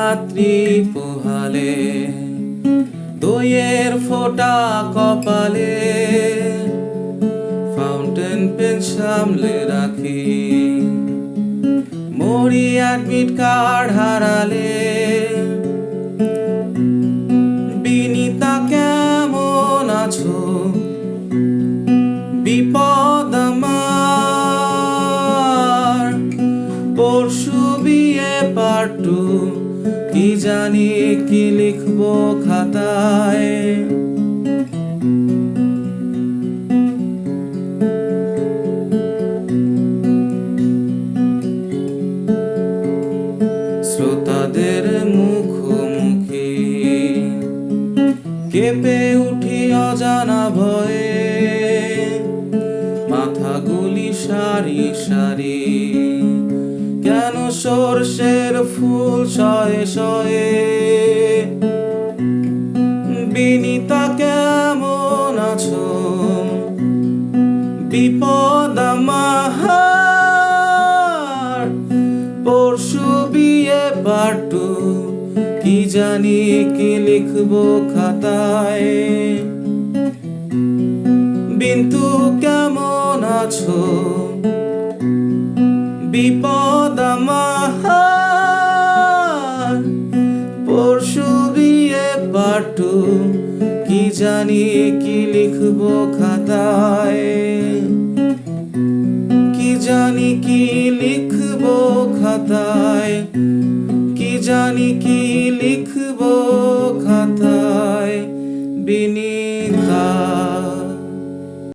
রাত্রি পোহালে, দইয়ের ফোঁটা কপালে, ফাউন্টেন পেন সামলে রাখি। মরি অ্যাডমিট কার্ড হারালে, বিনিতা কেমন আছো? বিপদ আমার, পরশু বিয়ে পার্ট 2, কি জানি কি লিখবো খাতায়। শ্রোতাদের মুখোমুখি কেঁপে উঠি অজানা ভয়ে, মাথাগুলি সারি সারি, কেন সর্ষের ফুল শয়ে শয়ে। বিনিতা কেমন আছো? বিপদ আমার, পরশু বিয়ে পার্ট 2, কি জানি কি লিখবো খাতায়। বিন্তু কেমন আছো? বিপদ আমার, পরশু বিয়ে পার্ট 2, কি জানি কি লিখবো খাতায়।